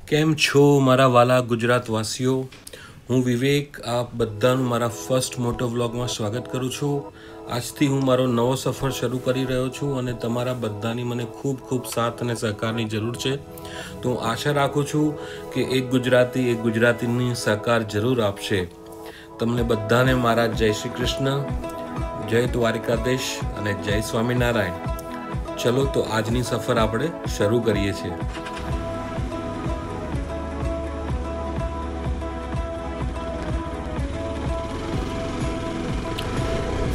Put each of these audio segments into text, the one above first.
કેમ છો મારા વાલા ગુજરાતવાસીઓ? હું વિવેક આપ બધાનું મારા ફર્સ્ટ મોટો વ્લોગમાં સ્વાગત કરું છું. આજથી હું મારો નવો સફર શરૂ કરી રહ્યો છું અને તમારા બધાની મને ખૂબ ખૂબ સાથ અને સહકારની જરૂર છે. તો હું આશા રાખું છું કે એક ગુજરાતીની સહકાર જરૂર આપશે. તમને બધાને મારા જય શ્રી કૃષ્ણ, જય દ્વારિકાધીશ અને જય સ્વામિનારાયણ. ચલો તો આજની સફર આપણે શરૂ કરીએ છીએ.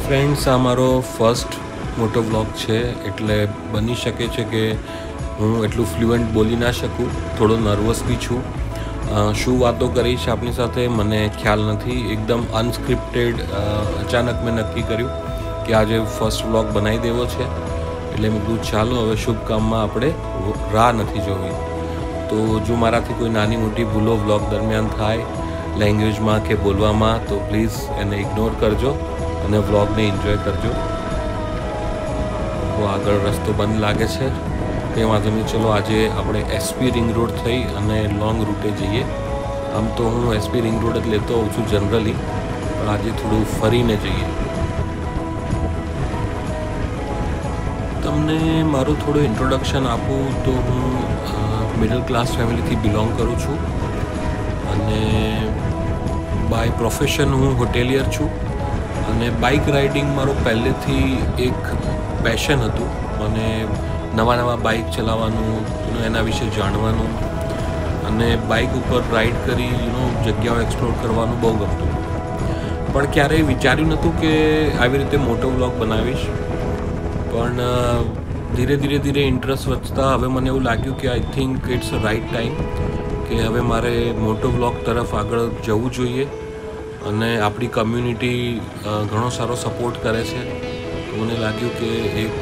ફ્રેન્ડ્સ, આ મારો ફર્સ્ટ મોટો વ્લોગ છે, એટલે બની શકે છે કે હું એટલું ફ્લુઅન્ટ બોલી ના શકું. થોડો નર્વસ બી છું. શું વાતો કરીશ આપની સાથે મને ખ્યાલ નથી. એકદમ અનસ્ક્રિપ્ટેડ અચાનક મેં નક્કી કર્યું કે આજે ફર્સ્ટ વ્લોગ બનાવી દેવો છે. એટલે મેં કીધું ચાલો હવે શુભ કામમાં આપણે રાહ નથી જોવી. તો જો મારાથી કોઈ નાની મોટી ભૂલો વ્લોગ દરમિયાન થાય લેંગ્વેજમાં કે બોલવામાં, તો પ્લીઝ એને ઇગ્નોર કરજો અને વ્લોગને એન્જોય કરજો. તો આગળ રસ્તો બંધ લાગે છે, તે વાંધો નહીં. ચલો આજે આપણે એસપી રિંગ રોડ થઈ અને લોંગ રૂટે જઈએ. આમ તો હું એસપી રિંગ રોડ જ લેતો હોઉં છું જનરલી, પણ આજે થોડું ફરીને જઈએ. તમને મારું થોડું ઇન્ટ્રોડક્શન આપું તો હું મિડલ ક્લાસ ફેમિલીથી બિલોંગ કરું છું અને બાય પ્રોફેશન હું હોટેલિયર છું. અને બાઇક રાઇડિંગ મારો પહેલેથી એક પેશન હતું. મને નવા બાઇક ચલાવવાનું, એના વિશે જાણવાનું અને બાઇક ઉપર રાઇડ કરી જગ્યાઓ એક્સપ્લોર કરવાનું બહુ ગમતું. પણ ક્યારેય વિચાર્યું નહોતું કે આવી રીતે મોટો વ્લોગ બનાવીશ. પણ ધીરે ઇન્ટરેસ્ટ વધતા હવે મને એવું લાગ્યું કે I think it's a right time કે હવે મારે મોટો વ્લોગ તરફ આગળ જવું જોઈએ. અને આપણી કમ્યુનિટી ઘણો સારો સપોર્ટ કરે છે. તો મને લાગ્યું કે એક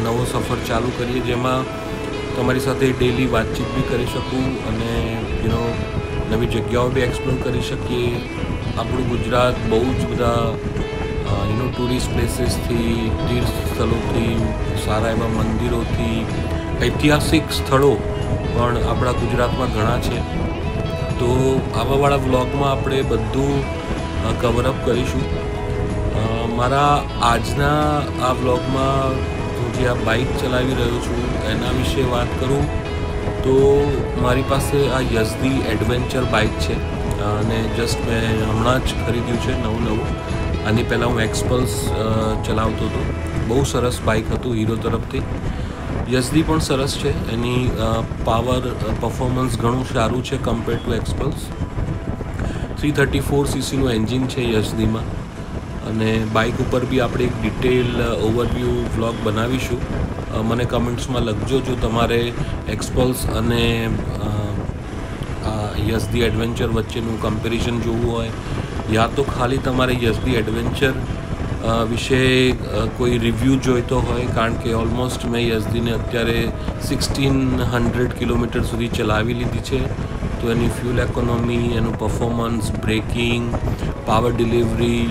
નવો સફર ચાલુ કરીએ, જેમાં તમારી સાથે ડેલી વાતચીત બી કરી શકું અને નવી જગ્યાઓ બી એક્સપ્લોર કરી શકીએ. આપણું ગુજરાત બહુ જ બધા ટુરિસ્ટ પ્લેસીસથી, તીર્થ સ્થળોથી, સારા એવા મંદિરોથી, ઐતિહાસિક સ્થળો પણ આપણા ગુજરાતમાં ઘણા છે. તો આવાવાળા વ્લોગમાં આપણે બધું કવરઅપ કરીશું. મારા આજના આ વ્લોગમાં હું જે આ બાઇક ચલાવી રહ્યો છું એના વિશે વાત કરું તો મારી પાસે આ યઝદી એડવેન્ચર બાઇક છે અને જસ્ટ મેં હમણાં જ ખરીદ્યું છે નવું. આની પહેલાં હું એક્સપલ્સ ચલાવતો હતો. બહુ સરસ બાઇક હતું હીરો તરફથી. યઝદી પણ સરસ છે. એની પાવર પરફોર્મન્સ ઘણું સારું છે કમ્પેર ટુ એક્સપલ્સ. 334cc એન્જિન છે યઝદીમાં. અને બાઇક ઉપર બી આપણે એક ડિટેલ ઓવરવ્યૂ વ્લોગ બનાવીશું. મને કમેન્ટ્સમાં લખજો જો તમારે એક્સપલ્સ અને યઝદી એડવેન્ચર વચ્ચેનું કમ્પેરિઝન જોવું હોય, યા તો ખાલી તમારે યઝદી એડવેન્ચર વિશે કોઈ રિવ્યૂ જોઈતો હોય. કારણ કે ઓલમોસ્ટ મેં યઝદીને અત્યારે 1600 કિલોમીટર સુધી ચલાવી લીધી છે. તો એની ફ્યુલ ઇકોનોમી, એનું performance, braking, power delivery,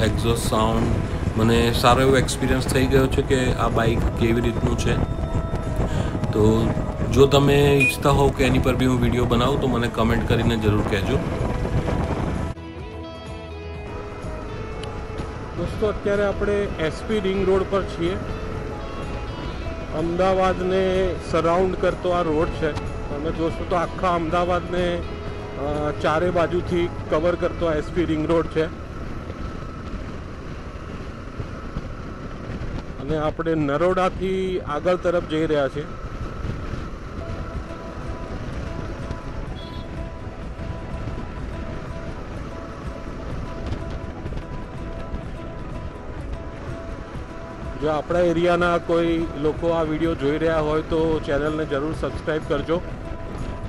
exhaust sound, મને સારો એવો એક્સપિરિયન્સ થઈ ગયો છે કે આ બાઇક કેવી રીતનું છે. તો જો તમે ઈચ્છતા હોવ કે એની પર બી હું વિડીયો બનાવું તો મને કમેન્ટ કરીને જરૂર કહેજો. દોસ્તો, અત્યારે આપણે એસપી રિંગ રોડ પર છીએ. અમદાવાદને સરાઉન્ડ કરતો આ રોડ છે. તમે જોશો તો આખા અમદાવાદને ચારે બાજુથી કવર કરતો આ એસપી રિંગ રોડ છે. અને આપણે નરોડાથી આગળ તરફ જઈ રહ્યા છીએ. જો આપણા એરિયાના કોઈ લોકો આ વિડીયો જોઈ રહ્યા હોય તો ચેનલને જરૂર સબસ્ક્રાઈબ કરજો,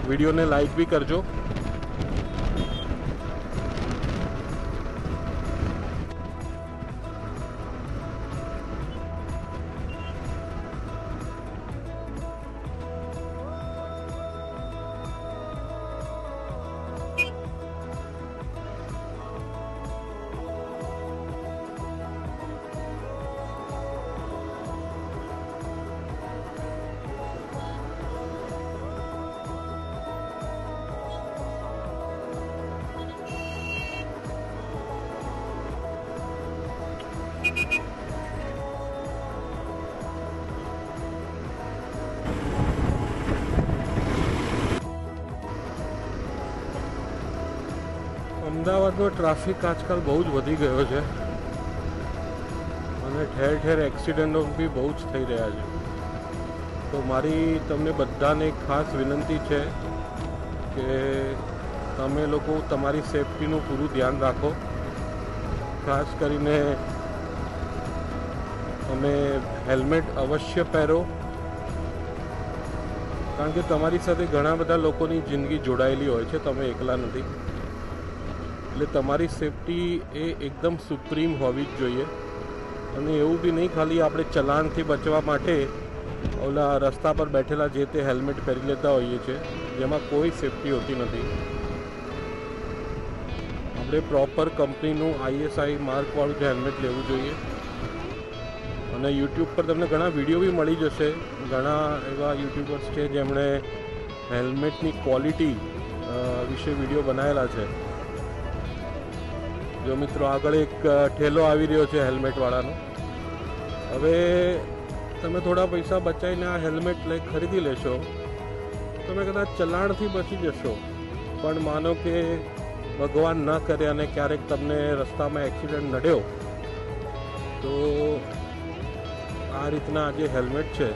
વિડીયોને લાઈક બી કરજો. અમદાવાદનો ટ્રાફિક આજકાલ બહુ જ વધી ગયો છે અને ઠેર ઠેર એક્સિડન્ટો બી બહુ જ થઈ રહ્યા છે. તો મારી તમને બધાને એક ખાસ વિનંતી છે કે તમે લોકો તમારી સેફટીનું પૂરું ધ્યાન રાખો. ખાસ કરીને તમે હેલ્મેટ અવશ્ય પહેરો, કારણ કે તમારી સાથે ઘણા બધા લોકોની જિંદગી જોડાયેલી હોય છે, તમે એકલા નથી. એટલે તમારી સેફટી એ એકદમ સુપ્રીમ હોવી જ જોઈએ. અને એવું બી નહીં ખાલી આપણે ચલાણથી બચવા માટે ઓલા રસ્તા પર બેઠેલા જે તે હેલ્મેટ પહેરી લેતા હોઈએ છીએ, જેમાં કોઈ સેફટી હોતી નથી. આપણે પ્રોપર કંપનીનું ISI માર્કવાળું જ હેલ્મેટ લેવું જોઈએ. અને યુટ્યુબ પર તમને ઘણા વિડીયો બી મળી જશે. ઘણા એવા યુટ્યુબર્સ છે જેમણે હેલ્મેટની ક્વોલિટી વિશે વિડીયો બનાવેલા છે. જો મિત્રો આગળ એક ઠેલો આવી રહ્યો છે હેલ્મેટવાળાનો. હવે તમે થોડા પૈસા બચાવીને આ હેલ્મેટ લઈ ખરીદી લેશો, તમે કદાચ ચલાણથી બચી જશો. પણ માનો કે ભગવાન ન કરે અને ક્યારેક તમને રસ્તામાં એક્સિડન્ટ નડ્યો, તો આ રીતના જે હેલ્મેટ છે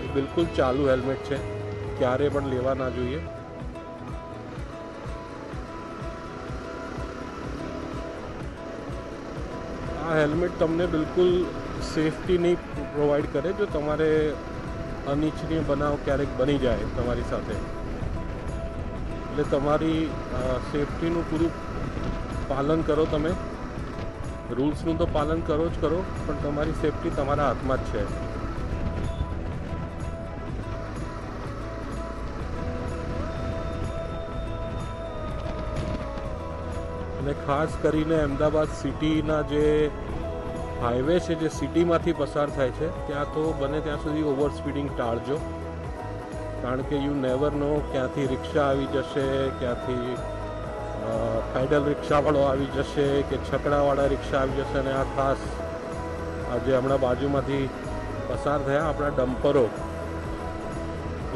એ બિલકુલ ચાલુ હેલ્મેટ છે, ક્યારે પણ લેવા ના જોઈએ. આ હેલ્મેટ તમને બિલકુલ સેફટી નહીં પ્રોવાઈડ કરે જો તમારે અનિચ્છનીય બનાવ ક્યારેક બની જાય તમારી સાથે. એટલે તમારી સેફટીનું પૂરું પાલન કરો. તમે રૂલ્સનું તો પાલન કરો જ કરો, પણ તમારી સેફટી તમારા હાથમાં જ છે. અને ખાસ કરીને અમદાવાદ સિટીના જે હાઈવે છે, જે સિટીમાંથી પસાર થાય છે, ત્યાં તો બને ત્યાં સુધી ઓવર સ્પીડિંગ ટાળજો. કારણ કે યુ નેવર નો ક્યાંથી રિક્ષા આવી જશે, ક્યાંથી પેડલ રિક્ષાવાળો આવી જશે કે છકડાવાળા રિક્ષા આવી જશે. અને આ ખાસ આજે હમણાં બાજુમાંથી પસાર થયા આપણા ડમ્પરો,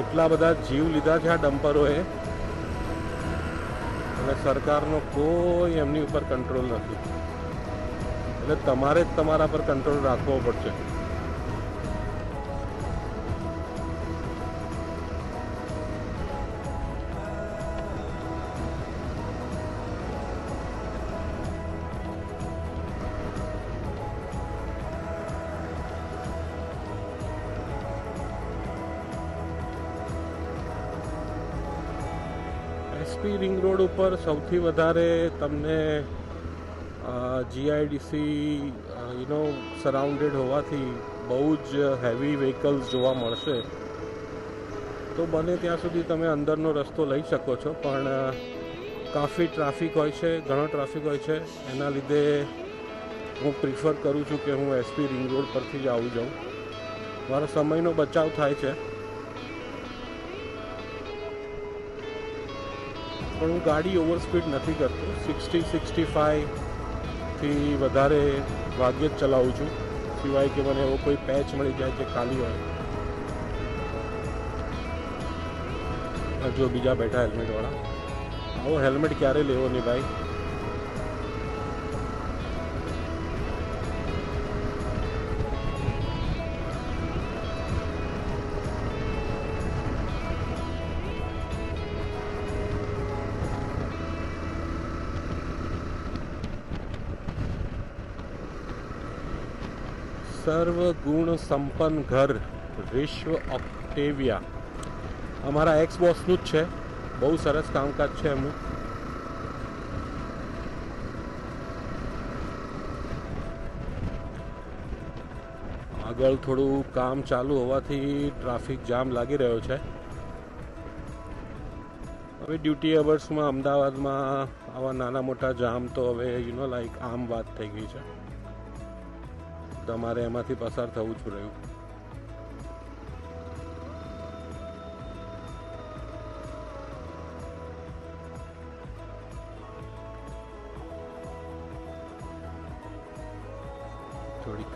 એટલા બધા જીવ લીધા છે આ ડમ્પરોએ, અને સરકારનો કોઈ એમની ઉપર કંટ્રોલ નથી. એટલે તમારે જ તમારા પર કંટ્રોલ રાખવો પડશે. SP રિંગ રોડ ઉપર સૌથી વધારે તમને GIDC સરાઉન્ડેડ હોવાથી બહુ જ હેવી વ્હીકલ્સ જોવા મળશે. તો બને ત્યાં સુધી તમે અંદરનો રસ્તો લઈ શકો છો, પણ કાફી ટ્રાફિક હોય છે, ઘણો ટ્રાફિક હોય છે. એના લીધે હું પ્રિફર કરું છું કે હું SP રિંગ રોડ પરથી જ આવી જાઉં. મારો સમયનો બચાવ થાય છે. પણ હું ગાડી ઓવર સ્પીડ નથી કરતો. 60-65થી વધારે ભાગ્યે જ ચલાવું છું, સિવાય કે મને એવો કોઈ પેચ મળી જાય જે ખાલી હોય. જો બીજા બેઠા હેલ્મેટવાળા, આવો હેલ્મેટ ક્યારે લેવો નહીં ભાઈ. સર્વ ગુણ સંપન્ન ઘર વિશ્વ ઓક્ટેવિયા અમારા એક્સ બોસનું જ છે. બહુ સરસ કામકાજ છે એમનું. આગળ થોડું કામ ચાલુ હોવાથી ટ્રાફિક જામ લાગી રહ્યો છે. હવે ડ્યુટી અવર્સમાં અમદાવાદમાં આવા નાના મોટા જામ તો હવે લાઈક આમ વાત થઈ ગઈ છે. તમારે એમાંથી પસાર થવું જ રહ્યું.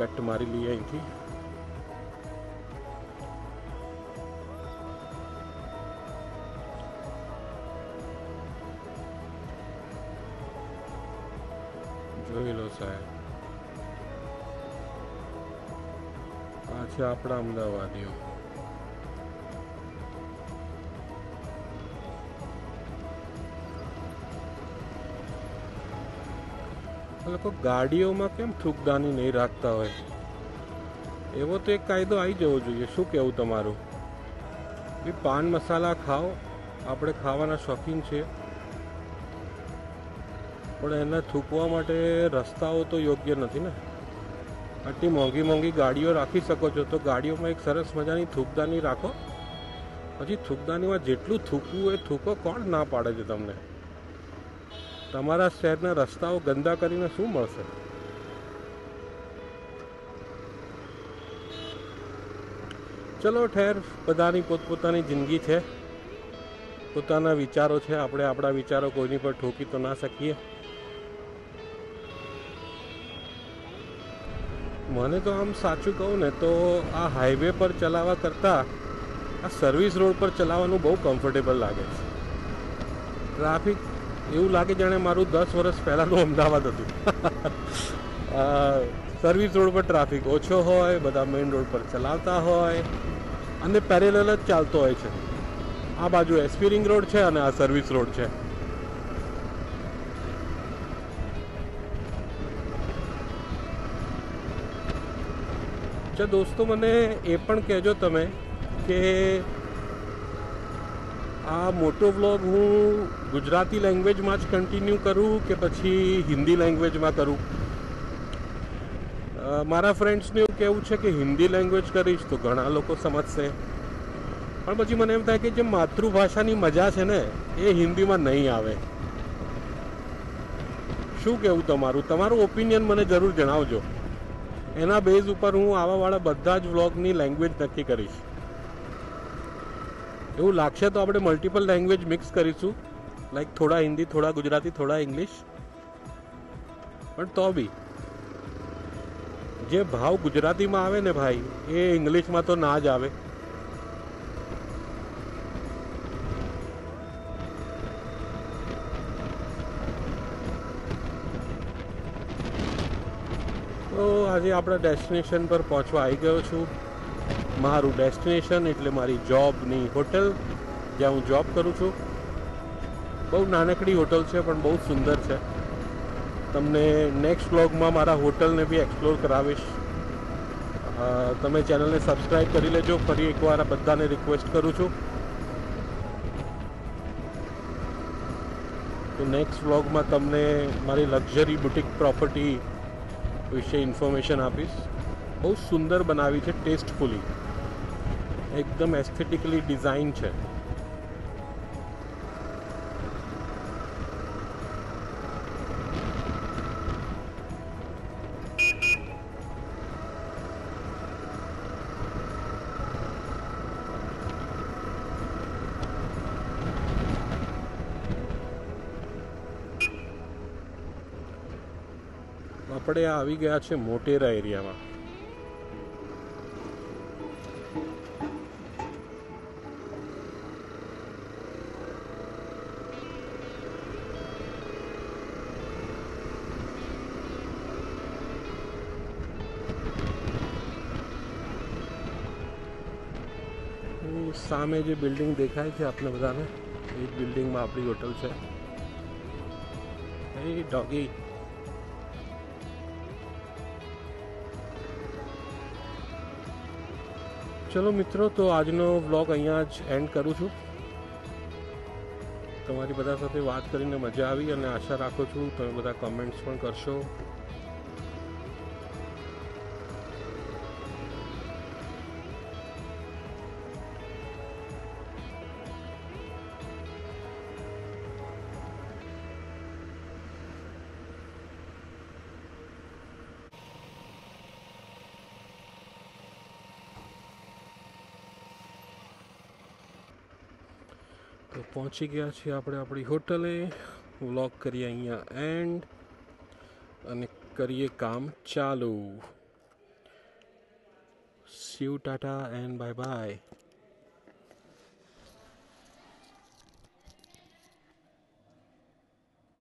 કટ મારી લઈએ અહીંથી. જોઈ લો સાહેબ, આ છે આપણા અમદાવાદીઓ. લોકો ગાડીઓમાં કેમ થૂકદાની નહીં રાખતા હોય? એવો તો એક કાયદો આવી જવો જોઈએ. શું કહેવું તમારું? એ પાન મસાલા ખાઓ, આપણે ખાવાના શોખીન છીએ, પણ એને થૂકવા માટે રસ્તાઓ તો યોગ્ય નથી ને. આટલી મોંઘી મોંઘી ગાડીઓ રાખી શકો છો, તો ગાડીઓમાં એક સરસ મજાની થૂકદાની રાખો. પછી થૂકદાનીમાં જેટલું થૂકવું એ થૂકો. કોણ ના પાડે છે તમને? તમારા શહેરના રસ્તાઓ ગંદા કરીને શું મળશે? ચલો ઠેર, બધાની પોતપોતાની જિંદગી છે, પોતાના વિચારો છે. આપણે આપણા વિચારો કોઈની પર ઠોકી તો ના શકીએ. મને તો આમ સાચું કહું ને તો આ હાઈવે પર ચલાવવા કરતાં આ સર્વિસ રોડ પર ચલાવવાનું બહુ કમ્ફર્ટેબલ લાગે છે. ટ્રાફિક એવું લાગે જાણે મારું 10 વર્ષ પહેલાંનું અમદાવાદ હતું. સર્વિસ રોડ પર ટ્રાફિક ઓછો હોય, બધા મેઇન રોડ પર ચલાવતા હોય અને પેરેલલ જ ચાલતો હોય છે. આ બાજુ એસપી રિંગ રોડ છે અને આ સર્વિસ રોડ છે. દોસ્તો, મને એ પણ કહેજો તમે કે આ મોટો વ્લોગ હું ગુજરાતી લેંગ્વેજમાં જ કન્ટિન્યુ કરું કે પછી હિન્દી લેંગ્વેજમાં કરું. મારા ફ્રેન્ડ્સને એવું કહેવું છે કે હિન્દી લેંગ્વેજ કરીશ તો ઘણા લોકો સમજશે, પણ પછી મને એમ થાય કે જે માતૃભાષાની મજા છે ને એ હિન્દીમાં નહીં આવે. શું કહેવું તમારું? તમારું ઓપિનિયન મને જરૂર જણાવજો. એના બેઝ ઉપર હું આવાવાળા બધા જ વ્લોગની લેંગ્વેજ નક્કી કરીશ. એવું લાગશે તો આપણે મલ્ટિપલ લેંગ્વેજ મિક્સ કરીશું, લાઈક થોડા હિન્દી, થોડા ગુજરાતી, થોડા ઇંગ્લિશ. પણ તો બી જે ભાવ ગુજરાતીમાં આવે ને ભાઈ, એ ઇંગ્લિશમાં તો ના જ આવે. તો આજે આપણા ડેસ્ટિનેશન પર પહોંચવા આવી ગયો છું. મારું ડેસ્ટિનેશન એટલે મારી જોબની હોટલ, જ્યાં હું જોબ કરું છું. બહુ નાનકડી હોટલ છે પણ બહુ સુંદર છે. તમને નેક્સ્ટ વ્લોગમાં મારા હોટલને બી એક્સપ્લોર કરાવીશ. તમે ચેનલને સબસ્ક્રાઈબ કરી લેજો. ફરી એકવાર આ બધાને રિક્વેસ્ટ કરું છું. તો નેક્સ્ટ વ્લોગમાં તમને મારી લક્ઝરી બુટિક પ્રોપર્ટી વિશે ઇન્ફોર્મેશન આપીશ. બહુ સુંદર બનાવી છે, ટેસ્ટફુલી, એકદમ એસ્થેટિકલી ડિઝાઇન છે. આપણે આવી ગયા છે મોટેરા એરિયામાં. સામે જે બિલ્ડિંગ દેખાય છે આપણે બધાને, એ જ બિલ્ડિંગમાં આપણી હોટલ છે. એ ડોગી. ચલો મિત્રો, તો આજનો વ્લોગ અહીંયા જ એન્ડ કરું છું. તમારી બધા સાથે વાત કરીને મજા આવી અને આશા રાખું છું તમે બધા કમેન્ટ્સ પણ કરશો. તો પહોંચી ગયા છીએ આપણે આપણી હોટલે. વ્લોગ કરીએ અહીંયા એન્ડ અને કરીએ કામ ચાલુ. See you, tata, and bye bye.